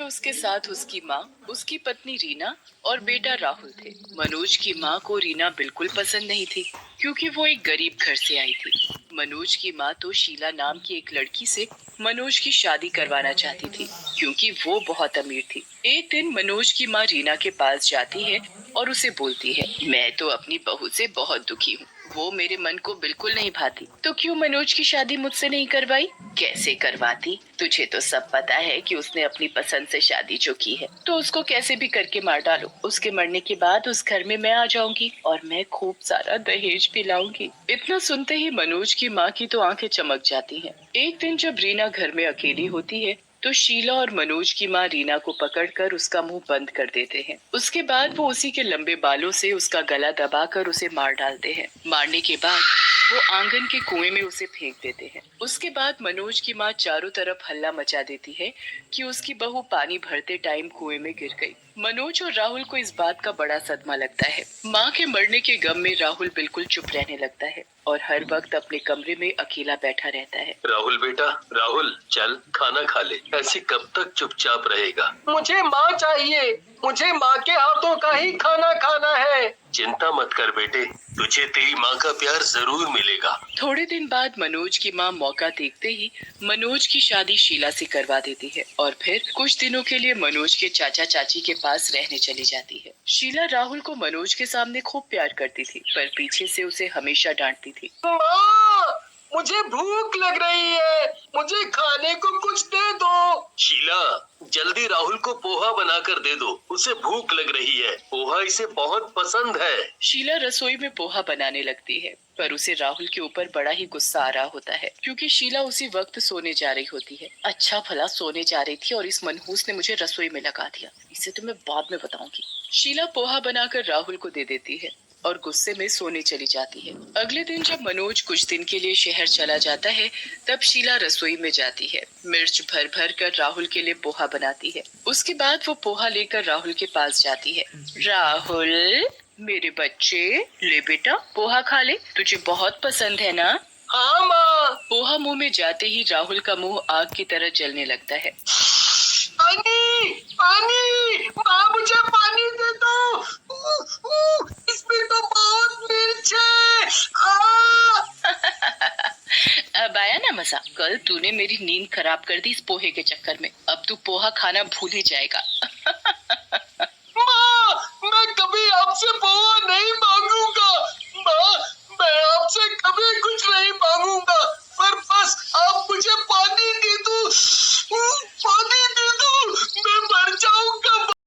उसके साथ उसकी माँ, उसकी पत्नी रीना और बेटा राहुल थे। मनोज की माँ को रीना बिल्कुल पसंद नहीं थी, क्योंकि वो एक गरीब घर से आई थी। मनोज की माँ तो शीला नाम की एक लड़की से मनोज की शादी करवाना चाहती थी, क्योंकि वो बहुत अमीर थी। एक दिन मनोज की माँ रीना के पास जाती है और उसे बोलती है, मैं तो अपनी बहू से बहुत दुखी हूँ। वो मेरे मन को बिल्कुल नहीं भाती, तो क्यों मनोज की शादी मुझसे नहीं करवाई? कैसे करवाती? तुझे तो सब पता है कि उसने अपनी पसंद से शादी जो की है, तो उसको कैसे भी करके मार डालो। उसके मरने के बाद उस घर में मैं आ जाऊंगी और मैं खूब सारा दहेज भी लाऊंगी। इतना सुनते ही मनोज की माँ की तो आंखें चमक जाती हैं। एक दिन जब रीना घर में अकेली होती है, तो शीला और मनोज की माँ रीना को पकड़कर उसका मुंह बंद कर देते हैं। उसके बाद वो उसी के लंबे बालों से उसका गला दबाकर उसे मार डालते हैं। मारने के बाद वो आंगन के कुएं में उसे फेंक देते हैं। उसके बाद मनोज की माँ चारों तरफ हल्ला मचा देती है कि उसकी बहू पानी भरते टाइम कुएं में गिर गई। मनोज और राहुल को इस बात का बड़ा सदमा लगता है। माँ के मरने के गम में राहुल बिल्कुल चुप रहने लगता है और हर वक्त अपने कमरे में अकेला बैठा रहता है। राहुल बेटा, राहुल चल खाना खा ले। ऐसे कब तक चुपचाप रहेगा? मुझे माँ चाहिए, मुझे माँ के हाथों का ही खाना खाना है। चिंता मत कर बेटे, तुझे तेरी माँ का प्यार जरूर मिलेगा। थोड़े दिन बाद मनोज की माँ मौका देखते ही मनोज की शादी शीला से करवा देती है और फिर कुछ दिनों के लिए मनोज के चाचा चाची के पास रहने चली जाती है। शीला राहुल को मनोज के सामने खूब प्यार करती थी, पर पीछे से उसे हमेशा डांटती थी। माँ, मुझे भूख लग रही है, मुझे खाने को कुछ दे दो। शीला, जल्दी राहुल को पोहा बनाकर दे दो, उसे भूख लग रही है। पोहा इसे बहुत पसंद है। शीला रसोई में पोहा बनाने लगती है, पर उसे राहुल के ऊपर बड़ा ही गुस्सा आ रहा होता है, क्योंकि शीला उसी वक्त सोने जा रही होती है। अच्छा भला सोने जा रही थी और इस मनहूस ने मुझे रसोई में लगा दिया, इसे तो मैं बाद में बताऊंगी। शीला पोहा बनाकर राहुल को दे देती है और गुस्से में सोने चली जाती है। अगले दिन जब मनोज कुछ दिन के लिए शहर चला जाता है, तब शीला रसोई में जाती है। मिर्च भर भर कर राहुल के लिए पोहा बनाती है। उसके बाद वो पोहा लेकर राहुल के पास जाती है। राहुल, मेरे बच्चे, ले बेटा पोहा खा ले, तुझे बहुत पसंद है ना? हाँ माँ। पोहा मुंह में जाते ही राहुल का मुंह आग की तरह जलने लगता है। पानी, पानी, माँ मुझे पानी दे दो। इसमें तो बहुत मिर्च है। अब आया ना मजा? कल तूने मेरी नींद खराब कर दी इस पोहे के चक्कर में। अब तू पोहा खाना भूल ही जाएगा। माँ, मैं कभी आपसे पोहा नहीं मांगूंगा।